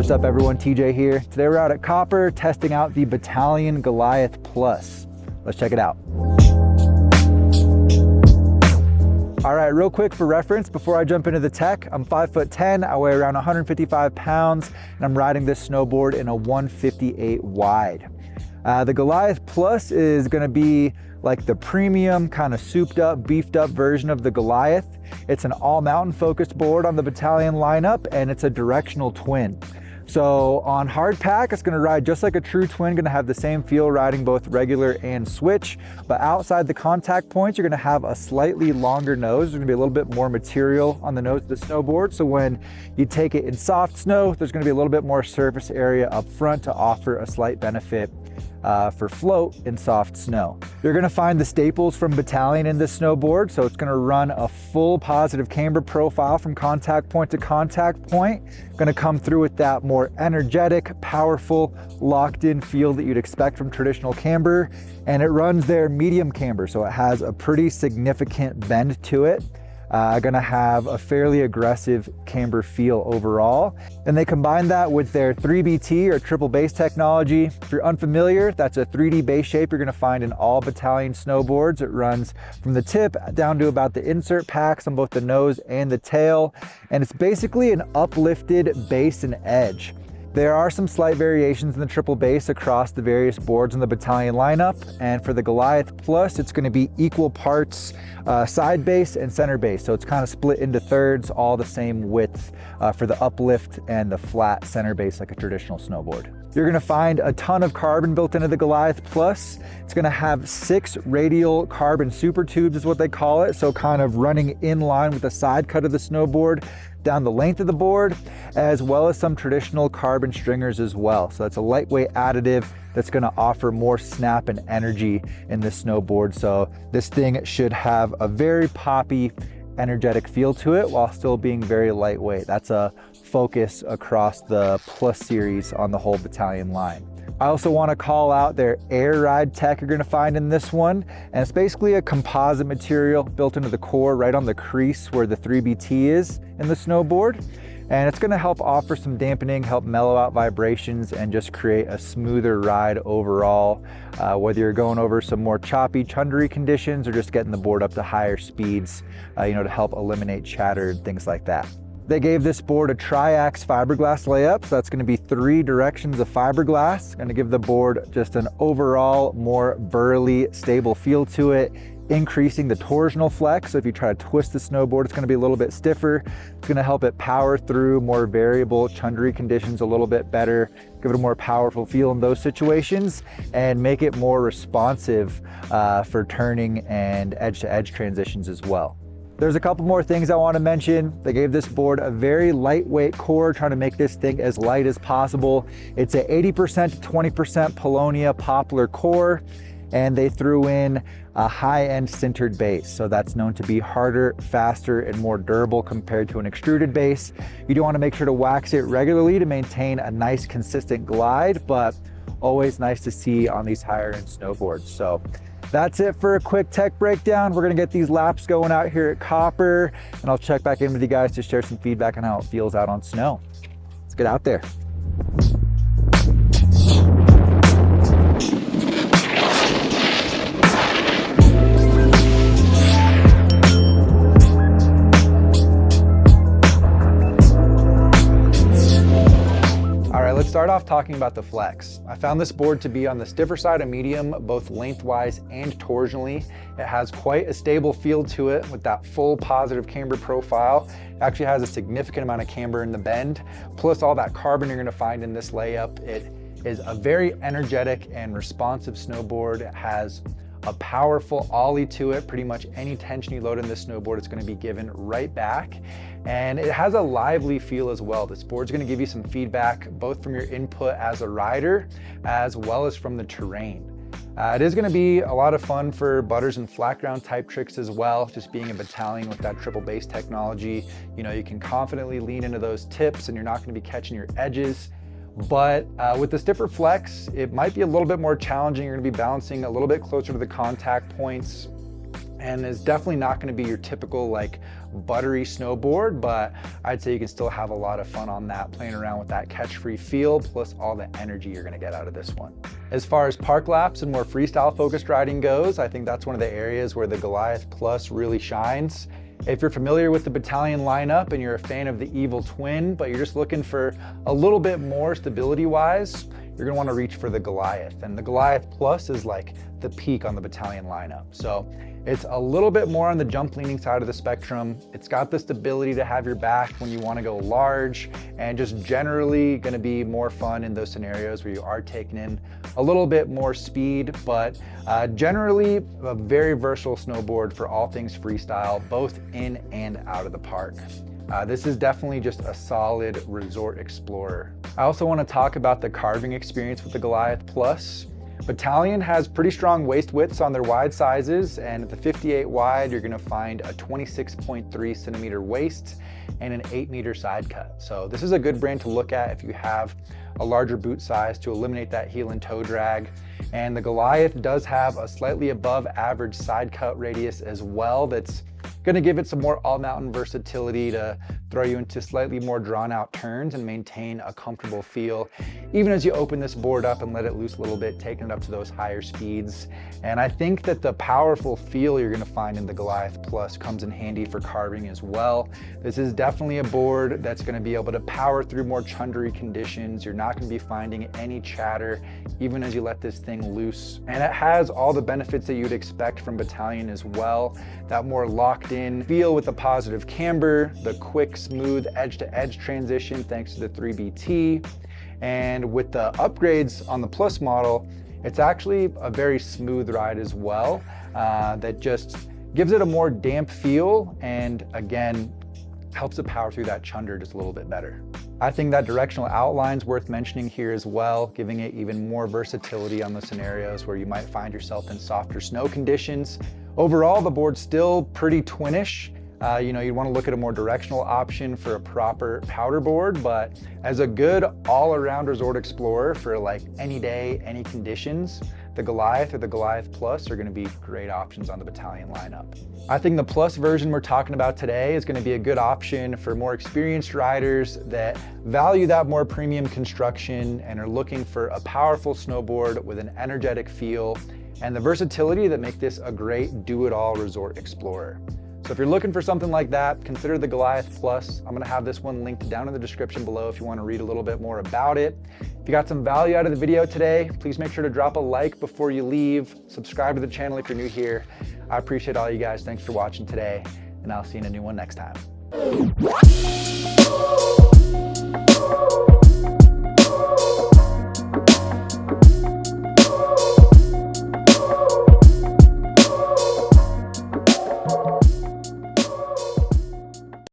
What's up everyone, TJ here. Today we're out at Copper testing out the Bataleon Goliath Plus. Let's check it out. All right, real quick for reference, before I jump into the tech, I'm 5'10", I weigh around 155 pounds, and I'm riding this snowboard in a 158 wide. The Goliath Plus is gonna be like the premium, kind of souped up, beefed up version of the Goliath. It's an all mountain focused board on the Bataleon lineup, and it's a directional twin. So on hard pack, it's gonna ride just like a true twin, gonna have the same feel riding both regular and switch, but outside the contact points, you're gonna have a slightly longer nose. There's gonna be a little bit more material on the nose of the snowboard. So when you take it in soft snow, there's gonna be a little bit more surface area up front to offer a slight benefit for float in soft snow. You're gonna find the staples from Bataleon in this snowboard. So it's gonna run a full positive camber profile from contact point to contact point. Gonna come through with that more energetic, powerful, locked in feel that you'd expect from traditional camber. And it runs their medium camber. So it has a pretty significant bend to it. Gonna have a fairly aggressive camber feel overall. And they combine that with their 3BT or triple base technology. If you're unfamiliar, that's a 3D base shape you're gonna find in all Bataleon snowboards. It runs from the tip down to about the insert packs on both the nose and the tail. And it's basically an uplifted base and edge. There are some slight variations in the triple base across the various boards in the Bataleon lineup. And for the Goliath Plus, it's gonna be equal parts side base and center base. So it's kind of split into thirds, all the same width for the uplift and the flat center base like a traditional snowboard. You're gonna find a ton of carbon built into the Goliath Plus. It's gonna have 6 radial carbon super tubes is what they call it. So kind of running in line with the side cut of the snowboard down the length of the board, as well as some traditional carbon stringers as well. So that's a lightweight additive that's gonna offer more snap and energy in this snowboard. So this thing should have a very poppy, energetic feel to it while still being very lightweight. That's a focus across the Plus series on the whole Bataleon line. I also want to call out their air ride tech you're going to find in this one. And it's basically a composite material built into the core right on the crease where the 3BT is in the snowboard. And it's going to help offer some dampening, help mellow out vibrations, and just create a smoother ride overall. Whether you're going over some more choppy, chundery conditions or just getting the board up to higher speeds, to help eliminate chatter and things like that. They gave this board a triax fiberglass layup, so that's gonna be 3 directions of fiberglass, gonna give the board just an overall more burly, stable feel to it, increasing the torsional flex. So if you try to twist the snowboard, it's gonna be a little bit stiffer. It's gonna help it power through more variable, chundery conditions a little bit better, give it a more powerful feel in those situations, and make it more responsive for turning and edge-to-edge transitions as well. There's a couple more things I want to mention. They gave this board a very lightweight core, trying to make this thing as light as possible. It's a 80% to 20% Paulownia poplar core, and they threw in a high-end sintered base. So that's known to be harder, faster, and more durable compared to an extruded base. You do want to make sure to wax it regularly to maintain a nice consistent glide, but always nice to see on these higher end snowboards. So that's it for a quick tech breakdown. We're gonna get these laps going out here at Copper, and I'll check back in with you guys to share some feedback on how it feels out on snow. Let's get out there. Let's start off talking about the flex. I found this board to be on the stiffer side of medium, both lengthwise and torsionally. It has quite a stable feel to it with that full positive camber profile. It actually has a significant amount of camber in the bend, plus all that carbon you're gonna find in this layup. It is a very energetic and responsive snowboard. It has a powerful ollie to it. Pretty much any tension you load in this snowboard, it's gonna be given right back. And it has a lively feel as well. This board's gonna give you some feedback, both from your input as a rider, as well as from the terrain. It is gonna be a lot of fun for butters and flat ground type tricks as well. Just being a Bataleon with that triple base technology, you can confidently lean into those tips and you're not gonna be catching your edges. But with the stiffer flex, it might be a little bit more challenging. You're gonna be balancing a little bit closer to the contact points. and is definitely not going to be your typical like buttery snowboard, but I'd say you can still have a lot of fun on that, playing around with that catch-free feel, plus all the energy you're going to get out of this one. As far as park laps and more freestyle focused riding goes, I think that's one of the areas where the Goliath Plus really shines. If you're familiar with the Bataleon lineup and you're a fan of the Evil Twin, but you're just looking for a little bit more stability-wise, you're gonna wanna reach for the Goliath. And the Goliath Plus is like the peak on the Bataleon lineup. So it's a little bit more on the jump leaning side of the spectrum. It's got the stability to have your back when you wanna go large, and just generally gonna be more fun in those scenarios where you are taking in a little bit more speed, but generally a very versatile snowboard for all things freestyle, both in and out of the park. This is definitely just a solid resort explorer. I also want to talk about the carving experience with the Goliath Plus. Bataleon has pretty strong waist widths on their wide sizes, and at the 58 wide, you're going to find a 26.3 centimeter waist and an 8-meter side cut. So this is a good brand to look at if you have a larger boot size to eliminate that heel and toe drag. And the Goliath does have a slightly above average side cut radius as well. That's going to give it some more all-mountain versatility to throw you into slightly more drawn-out turns and maintain a comfortable feel, even as you open this board up and let it loose a little bit, taking it up to those higher speeds. And I think that the powerful feel you're going to find in the Goliath Plus comes in handy for carving as well. This is definitely a board that's going to be able to power through more chundery conditions. You're not going to be finding any chatter even as you let this thing loose. And it has all the benefits that you'd expect from Bataleon as well. That more locked in feel with the positive camber, the quick, smooth edge-to-edge transition thanks to the 3BT. And with the upgrades on the Plus model, it's actually a very smooth ride as well, that just gives it a more damp feel, and again, helps it power through that chunder just a little bit better. I think that directional outline's worth mentioning here as well, giving it even more versatility on the scenarios where you might find yourself in softer snow conditions. Overall, the board's still pretty twinish. You know, you'd want to look at a more directional option for a proper powder board, but as a good all-around resort explorer for like any day, any conditions, the Goliath or the Goliath Plus are going to be great options on the Bataleon lineup. I think the Plus version we're talking about today is going to be a good option for more experienced riders that value that more premium construction and are looking for a powerful snowboard with an energetic feel and the versatility that make this a great do-it-all resort explorer. So if you're looking for something like that, consider the Goliath Plus. I'm gonna have this one linked down in the description below if you wanna read a little bit more about it. If you got some value out of the video today, please make sure to drop a like before you leave. Subscribe to the channel if you're new here. I appreciate all you guys. Thanks for watching today, and I'll see you in a new one next time.